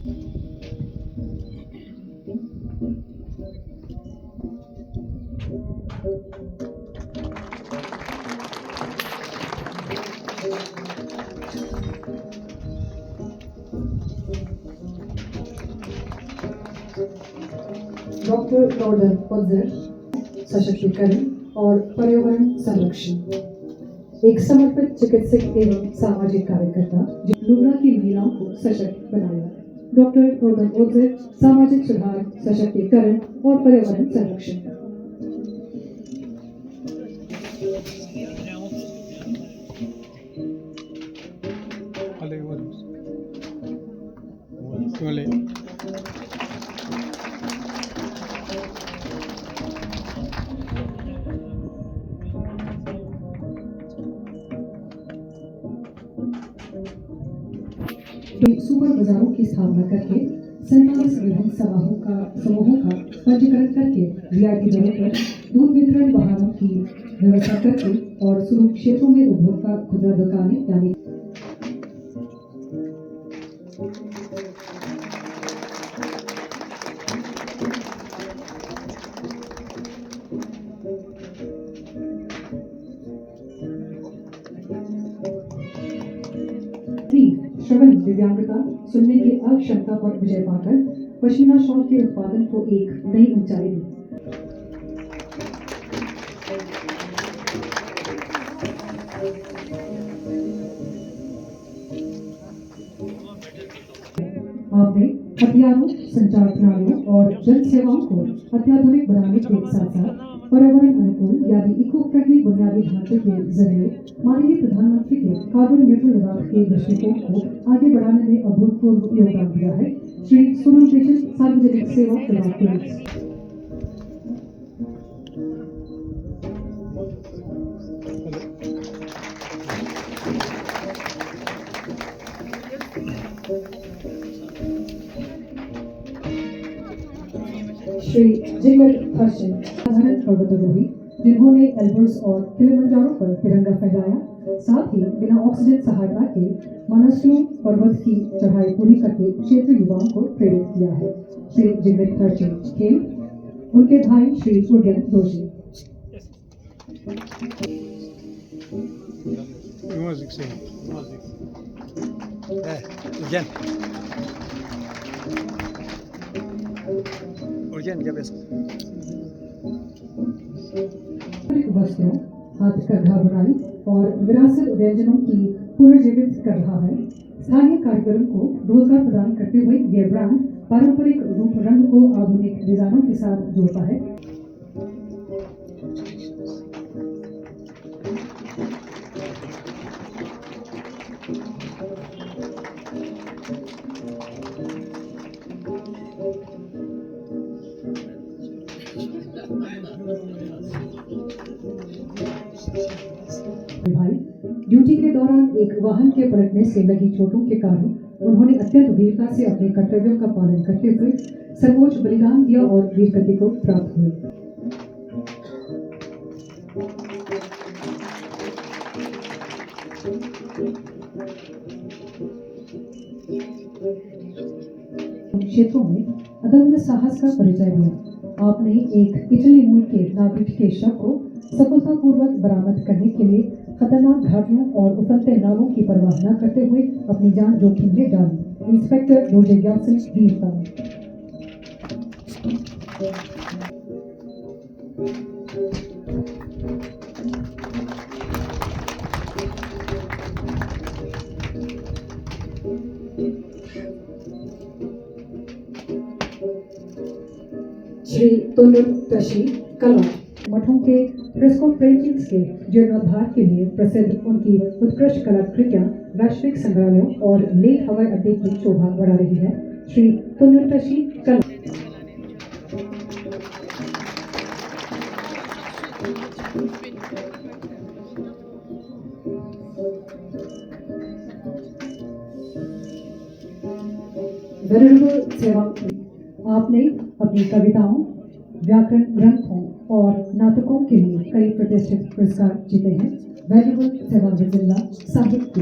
Doctor गौरव पदर सशक्तिकरण और पर्यावरण संरक्षण। एक समर्पित चिकित्सक एवं सामाजिक कार्यकर्ता जो लुगरा की महिलाओं को सशक्त बनाया। डॉक्टर गौरव पदर सामाजिक सुधार, सशक्तिकरण और पर्यावरण संरक्षण। सुपर बाजारों की स्थापना करके 47 विभिन्न समूहों का पंजीकरण करके रियायती दरों पर दूध वितरण वाहनों की व्यवस्था करके और सुदूर क्षेत्रों में उपभोक्ता खुदरा दुकानें यानी श्रवण दिव्यांगता, सुनने की अक्षमता पर विजय पाकर पश्मीना शॉल के उत्पादन को एक नई ऊंचाई दी। आपने हथियारों, संचार प्रणालियों और जन सेवाओं को अत्याधुनिक बनाने के साथ साथ पर्यावरण अनुकूल यानी इको फ्रेंडली बुनियादी ढांचे के जरिए माननीय प्रधानमंत्री के कार्बन न्यूट्रल लद्दाख के दृष्टिकोण को आगे बढ़ाने में अभूतपूर्व योगदान दिया है। श्री सोनम तेजस, सार्वजनिक सेवा लद्दाख पुलिस। श्री जिगमेट हर्षन, साधारण पर्वतारोही जिन्होंने एल्ब्रस और किलिमंजारो पर तिरंगा फहराया, साथ ही बिना ऑक्सीजन सहायता के मानसलू पर्वत की चढ़ाई पूरी करके क्षेत्रीय युवाओं को प्रेरित किया है। श्री जिगमेट हर्षन खेल, उनके भाई श्री उर्गेन दोषी। वस्त्रों, हाथकरघा बुनाई और विरासत व्यंजनों की पुनर्जीवित कर रहा है। स्थानीय कारीगरों को रोजगार प्रदान करते हुए यह ब्रांड पारंपरिक रूप रंग को आधुनिक डिजाइनों के साथ जोड़ता है। भाई ड्यूटी के दौरान एक वाहन के पलटने से लगी चोटों के कारण उन्होंने अत्यंत वीरता से अपने कर्तव्यों का पालन करते हुए सर्वोच्च बलिदान दिया और वीर गति को प्राप्त हुए। क्षेत्रों में अदम्य साहस का परिचय दिया। आपने एक इटली मूल के नाविक के शव को सफलतापूर्वक बरामद करने के लिए खतरनाक घाटियों और उफलते नालों की परवाह न करते हुए अपनी जान जोखिम में डाली। इंस्पेक्टर रोजे ग्यासन, वीरता। श्री तोनुन तशी कला, मठों के फ्रेस्को पेंटिंग्स के जीर्णोद्धार के लिए प्रसिद्ध उनकी उत्कृष्ट कलाकृतियां वैश्विक संग्रहालयों और लेह हवाई अड्डे की शोभा बढ़ा रही है। श्री तोनुन तशी कला। वेरिएबल सेवा, आपने अपनी कविताओं, व्याकरण ग्रंथों और नाटकों के लिए कई प्रतिष्ठित पुरस्कार जीते हैं। वेरिएबल सेवा जिला साहित्य।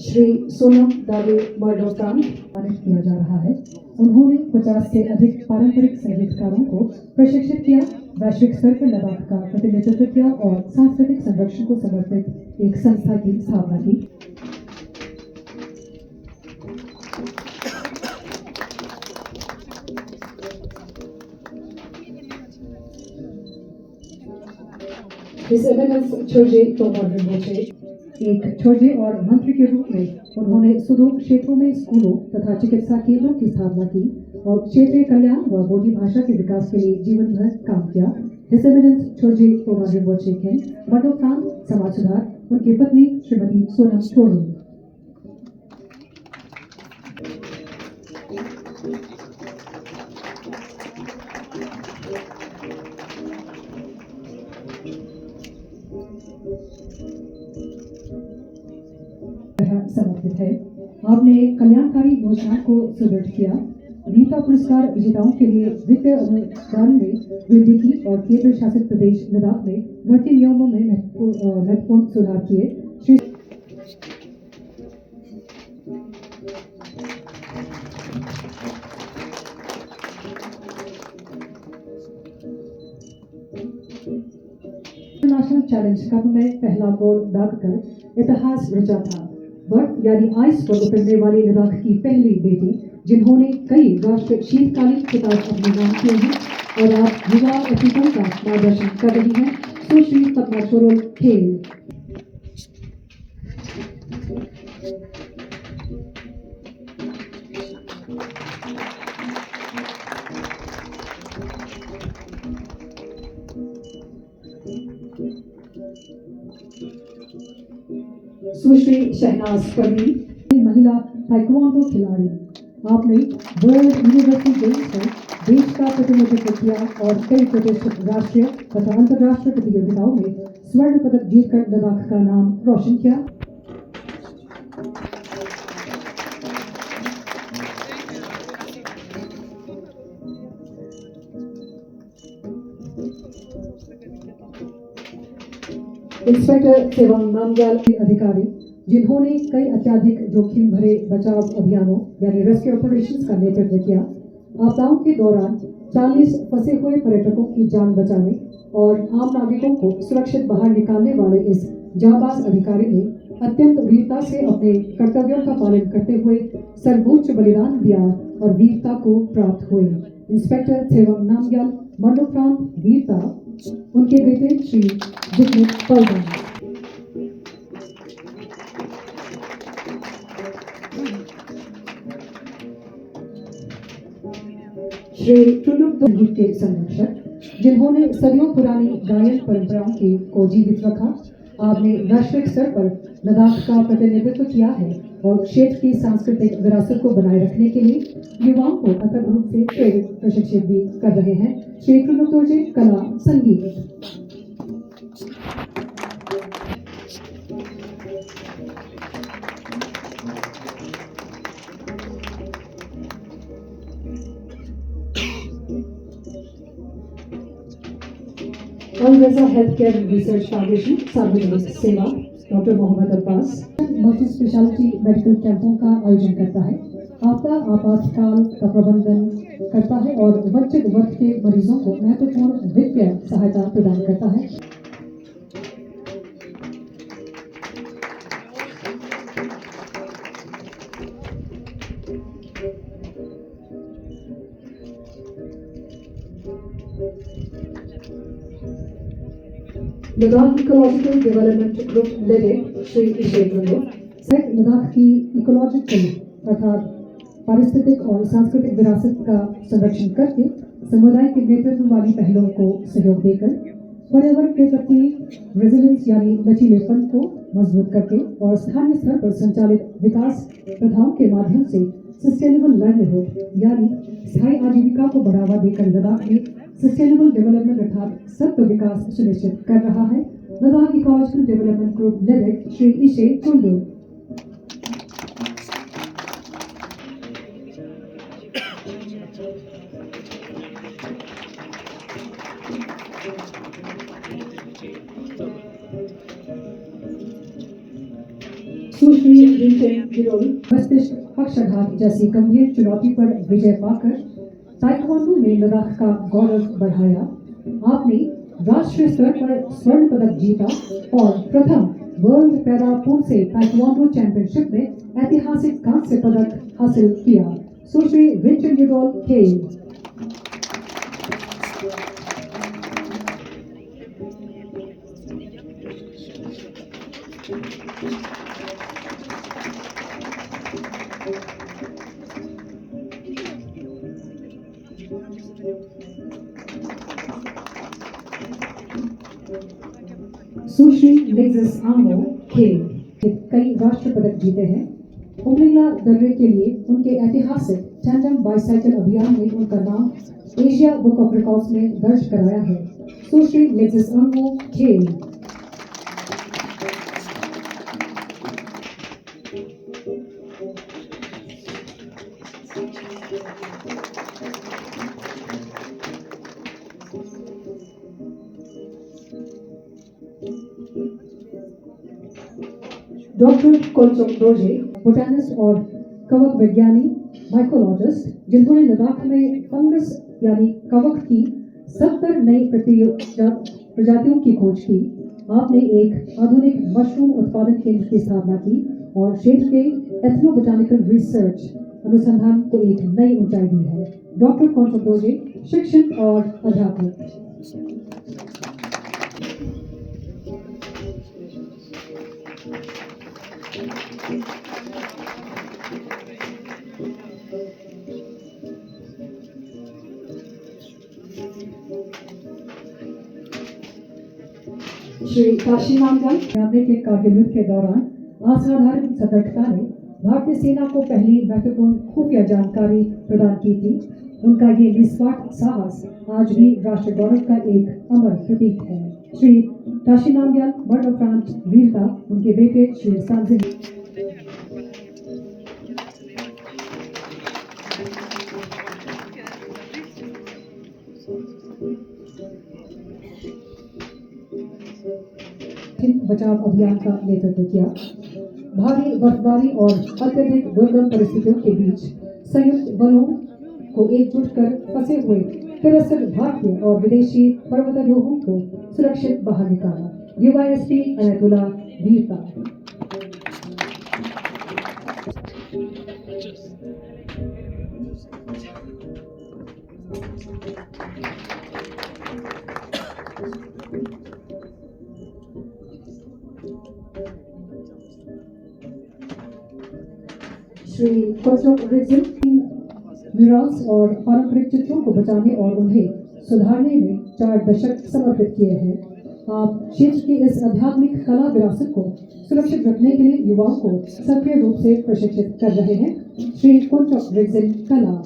श्री सोनम दावे मरणोपरांत सम्मानित किया जा रहा है। उन्होंने 50 से अधिक पारंपरिक संगीतकारों को प्रशिक्षित किया, वैश्विक स्तर पर लद्दाख का प्रतिनिधित्व किया और सांस्कृतिक संरक्षण को समर्पित एक संस्था की स्थापना की। His Eminence Churje Tomar Rinpoche एक छोटे और मंत्री के रूप में उन्होंने सुदूर क्षेत्रों में स्कूलों तथा चिकित्सा केंद्रों की स्थापना की और क्षेत्रीय कल्याण व बोधी भाषा के विकास के लिए जीवन भर काम किया। His Eminence Churje Tomar Rinpoche के मरणोपरांत समाज सुधार उनकी पत्नी श्रीमती सोनम छोड़ू। समर्पित है। आपने कल्याणकारी योजनाओं को सुदृढ़ किया, वीरता पुरस्कार विजेताओं के लिए वित्तीय अनुदान में वृद्धि की और केंद्र शासित प्रदेश लद्दाख में भर्ती नियमों में महत्वपूर्ण सुधार किए। श्री इंटरनेशनल चैलेंज कप में पहला गोल दागकर इतिहास रचा था। बर्फ यानी आइस पर उतरने वाली लद्दाख की पहली बेटी जिन्होंने कई राष्ट्रीय शीतकालीन खिताब अपने नाम किए हैं और आज युवा एथलीटों का मार्गदर्शन कर रही हैं, सुश्री पद्मा छोरोल खेल। सुश्री शहनाज परवीन महिला ताइक्वांडो खिलाड़ी, आपने वर्ल्ड यूनिवर्सिटी गेम्स में देश का प्रतिनिधित्व किया और कई प्रतिष्ठित राष्ट्रीय तथा अंतर्राष्ट्रीय प्रतियोगिताओं में स्वर्ण पदक जीतकर लद्दाख का नाम रोशन किया। इंस्पेक्टर सेवांग नामग्याल अधिकारी जिन्होंने कई अत्यधिक जोखिम भरे बचाव अभियानों यानी रेस्क्यू ऑपरेशंस का नेतृत्व किया। आपदाओं के दौरान 40 फंसे हुए पर्यटकों की जान बचाने और आम नागरिकों को सुरक्षित बाहर निकालने वाले इस जांबाज अधिकारी ने अत्यंत वीरता से अपने कर्तव्यों का पालन करते हुए सर्वोच्च बलिदान दिया और वीरता को प्राप्त हुए। इंस्पेक्टर सेवांग नामग्याल मरणोपरांत वीरता उनके बेटे श्री जिग्मित पलगन। श्री टुलुक संगीत के संरक्षक जिन्होंने सदियों पुरानी गायन परंपराओं को जीवित रखा, आपने वैश्विक स्तर पर लद्दाख का प्रतिनिधित्व किया है और क्षेत्र की सांस्कृतिक विरासत को बनाए रखने के लिए युवाओं को अथक रूप से प्रेरित प्रशिक्षित भी कर रहे हैं। श्री टुलुक कला संगीत। Alraza health care research foundation सार्वजनिक सेवा doctor Mohammad Abbas multi speciality medical कैंपों का आयोजन करता है, आपदा आपातकाल का प्रबंधन करता है और वंचित वर्ग के मरीजों को महत्वपूर्ण वित्तीय सहायता प्रदान करता है। Ladakh ecological development group limited Shri Ladakh की इकोलॉजिकल अर्थात पारिस्थितिक और सांस्कृतिक विरासत का संरक्षण करके समुदाय के नेतृत्व वाली पहलों को सहयोग देकर पर्यावरण के प्रति रेजिलियंस यानी लचीलेपन को मजबूत करके और स्थानीय स्तर पर संचालित विकास प्रथाओं के माध्यम से सस्टेनेबल लाइवलीहुड यानी स्थायी आजीविका को बढ़ावा देकर लद्दाख में सस्टेनेबल डेवलपमेंट अर्थात सत्य विकास सुनिश्चित कर रहा है। Ladakh ecological development group limited Shri Ishey Chundu. Sushri Rinchen Girol मस्तिष्क पक्षाघात जैसी गंभीर चुनौती पर विजय पाकर ताइक्वांडो में लद्दाख का गौरव बढ़ाया। आपने राष्ट्रीय स्तर पर स्वर्ण पदक जीता और प्रथम वर्ल्ड पैरा पूर्से ताइक्वांडो चैंपियनशिप में ऐतिहासिक कांस्य पदक हासिल किया। सुश्री रिंचन गिरोल खेल। सुश्री लेग्जिस आंगो खेल। कई राष्ट्र पदक जीते हैं। उमरिंगला दर्रे के लिए उनके ऐतिहासिक टैंडम बाइसाइकिल अभियान में उनका नाम एशिया बुक ऑफ रिकॉर्ड्स में दर्ज कराया है। सुश्री लेग्जिस आंगो खेल। डॉक्टर कोलचोक डोजे बोटानिस्ट और कवक वैज्ञानी माइकोलॉजिस्ट जिन्होंने लद्दाख में फंगस यानी कवक की 70 नई प्रजातियों की खोज की। आपने एक आधुनिक मशरूम उत्पादन केंद्र की स्थापना की और क्षेत्र के एथनोबोटानिकल रिसर्च अनुसंधान को एक नई ऊंचाई दी है। डॉक्टर कोलचोक डोजे शिक्षक और अध्यापक। श्री काशी नामगल के कारगिल युद्ध के दौरान असाधारण सतर्कता ने भारतीय सेना को पहली महत्वपूर्ण खुफिया जानकारी प्रदान की थी। उनका ये निस्वार्थ साहस आज भी राष्ट्र गौरव का एक अमर प्रतीक है। श्री काशी नामगल मरणोपरांत वीरता उनके बेटे श्री सांझे बचाव अभियान का नेतृत्व किया। भारी बर्फबारी और अत्यधिक दुर्गम परिस्थितियों के बीच संयुक्त बलों को एकजुट कर फंसे हुए 63 भारतीय और विदेशी पर्वतारोहियों को सुरक्षित बाहर निकाला। डीवाईएसपी अयतुल्ला वीरता। श्री कोलचोक म्यूरल्स और पारंपरिक चित्रों को बचाने और उन्हें सुधारने में 4 दशक समर्पित किए हैं। आप क्षेत्र की इस आध्यात्मिक कला विरासत को सुरक्षित रखने के लिए युवाओं को सक्रिय रूप से प्रशिक्षित कर रहे हैं। श्री कोलचोक रिग्जिन कला।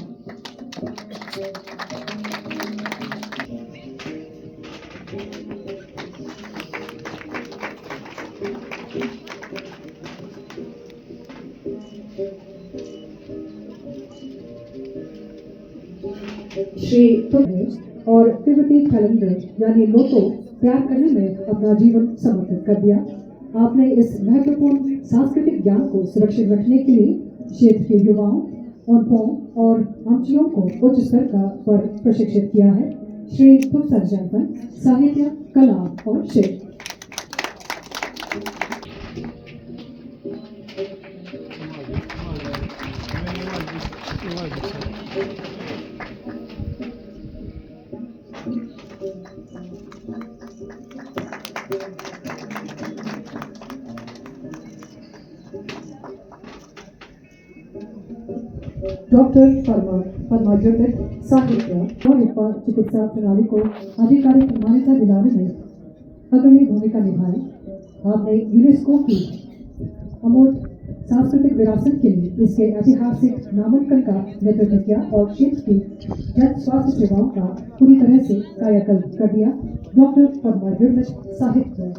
श्री और तिब्बती कैलेंडर यानी लोको तैयार करने में अपना जीवन समर्पित कर दिया। आपने इस महत्वपूर्ण सांस्कृतिक ज्ञान को सुरक्षित रखने के लिए क्षेत्र के युवाओं और आमचियों को उच्च स्तर पर प्रशिक्षित किया है। श्री तुपसर्जन साहित्य कला और शिल्प। डॉक्टर पद्माज्योतिष साहित्य और चिकित्सा प्रणाली को आधिकारिक मान्यता दिलाने में अग्रणी भूमिका निभाई। आपने यूनेस्को की अमूर्त सांस्कृतिक विरासत के लिए इसके ऐतिहासिक नामांकन का नेतृत्व किया और क्षेत्र की जन स्वास्थ्य सेवाओं का पूरी तरह से कायाकल्प कर दिया। डॉक्टर पद्माज्योतिष साहित्य।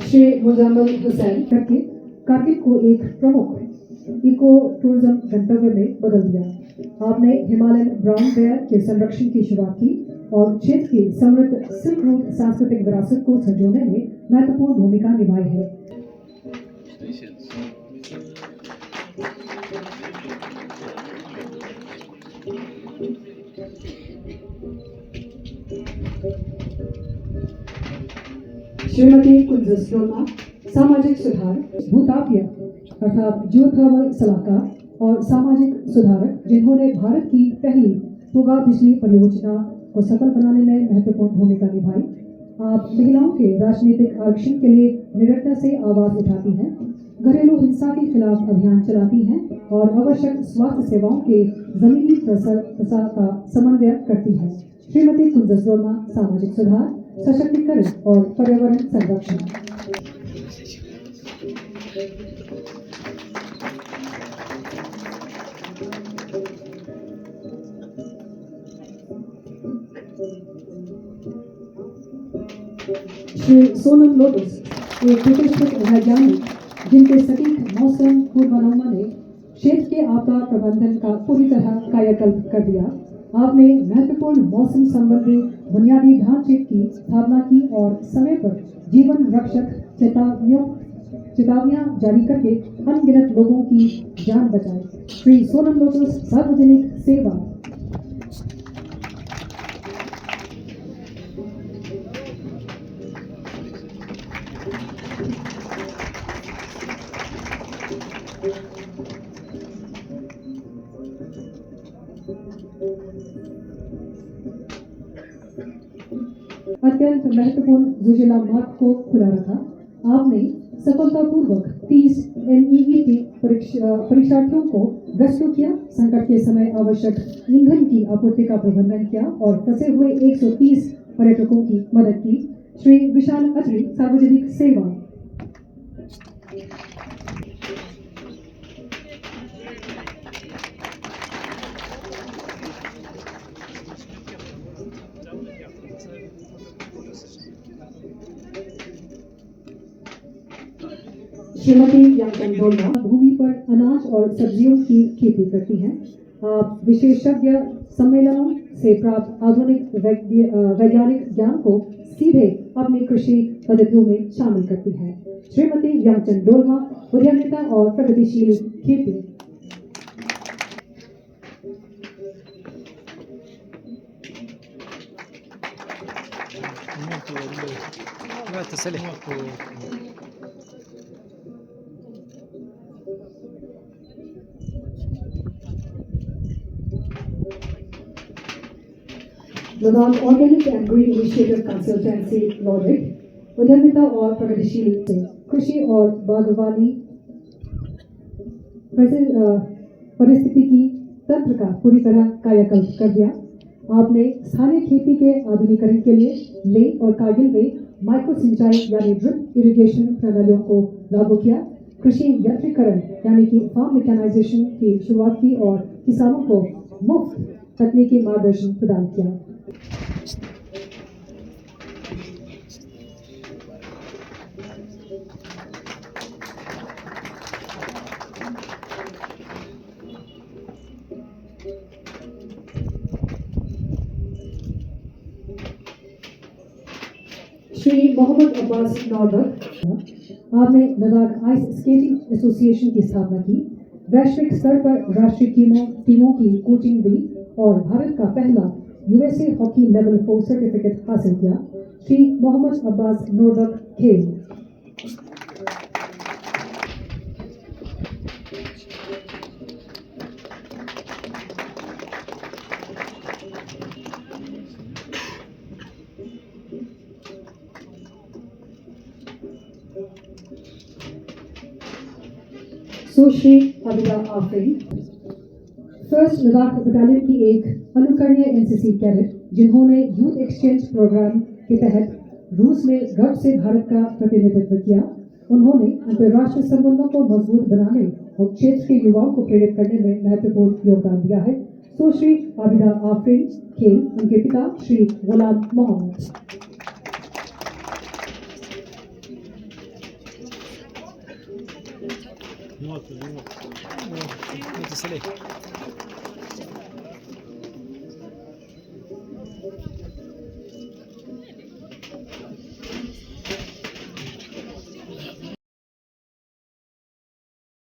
श्री मुजाम्मिल हुसैन करके कारगिल को एक प्रमुख इको टूरिज्म गंतव्य में बदल दिया। आपने हिमालयन ब्राउन बेयर के संरक्षण की शुरुआत की और क्षेत्र की समृद्ध सिल्क रूट सांस्कृतिक विरासत को संजोने में महत्वपूर्ण भूमिका निभाई है। श्रीमती कुंजस डोलमा सामाजिक सुधार, भूतापीय अर्थात जियोथर्मल सलाहकार और सामाजिक सुधारक, जिन्होंने भारत की पहली पुगा बिजली परियोजना को सफल बनाने में महत्वपूर्ण भूमिका निभाई। आप महिलाओं के राजनीतिक आरक्षण के लिए निरंतर से आवाज उठाती हैं, घरेलू हिंसा के खिलाफ अभियान चलाती हैं और आवश्यक स्वास्थ्य सेवाओं के जमीनी प्रसार का समन्वय करती हैं। श्रीमती कुंजस डोलमा सामाजिक सुधार, सशक्तिकरण और पर्यावरण संरक्षण। श्री सोनम लोटस एक प्रतिष्ठित वैज्ञानिक जिनके सटीक मौसम पूर्वानुमान ने क्षेत्र के आपदा प्रबंधन का पूरी तरह कायाकल्प कर दिया। आपने महत्वपूर्ण मौसम संबंधी बुनियादी ढांचे की स्थापना की और समय पर जीवन रक्षक चेतावनियां जारी करके अनगिनत लोगों की जान बचाई। श्री सोनम लोटस सार्वजनिक सेवा। अत्यंत महत्वपूर्ण जुजिला मार्ग को खुला रखा। आपने सफलतापूर्वक 30 NEET परीक्षार्थियों को रेस्क्यू किया, संकट के समय आवश्यक ईंधन की आपूर्ति का प्रबंधन किया और फंसे हुए 130 पर्यटकों की मदद की। श्री विशाल अत्री सार्वजनिक सेवा। श्रीमती यांगचन डोलमा भूमि पर अनाज और सब्जियों की खेती करती हैं। आप विशेषज्ञ सम्मेलनों से प्राप्त आधुनिक वैज्ञानिक ज्ञान को सीधे अपनी कृषि पद्धतियों में शामिल करती हैं। श्रीमती यांगचन डोलमा उद्यमिता और प्रगतिशील खेती। Ladakh organic and green initiative consultancy logic उद्यमिता और प्रगतिशील कृषि और बागवानी परिस्थितिकी तंत्र का पूरी तरह कायाकल्प कर दिया। आपने स्थानीय खेती के आधुनिकीकरण के लिए लेह और कारगिल में माइक्रो सिंचाई यानी ड्रिप इरिगेशन प्रणालियों को लागू किया, कृषि यंत्रीकरण यानी कि फार्म मैकेनाइजेशन की शुरुआत की और किसानों को मुफ्त तकनीकी मार्गदर्शन प्रदान किया। श्री मोहम्मद अब्बास नौरबक, आपने लद्दाख आइस स्केटिंग एसोसिएशन की स्थापना की, वैश्विक स्तर पर राष्ट्रीय टीमों की कोचिंग दी और भारत का पहला USA हॉकी लेवल 4 सर्टिफिकेट हासिल किया। श्री मोहम्मद अब्बास नौरबक खेल। सुश्री अबिदा आफरीन, फर्स्ट लद्दाख बटालियन की एक अनुकरणीय NCC कैडेट, जिन्होंने यूथ एक्सचेंज प्रोग्राम के तहत रूस में गर्व से भारत का प्रतिनिधित्व किया। उन्होंने अंतर्राष्ट्रीय संबंधों को मजबूत बनाने और क्षेत्र के युवाओं को प्रेरित करने में महत्वपूर्ण योगदान दिया है। सुश्री आबिदा आफरीन खेल, उनके पिता श्री गुलाम मोहम्मद। Muito excelente.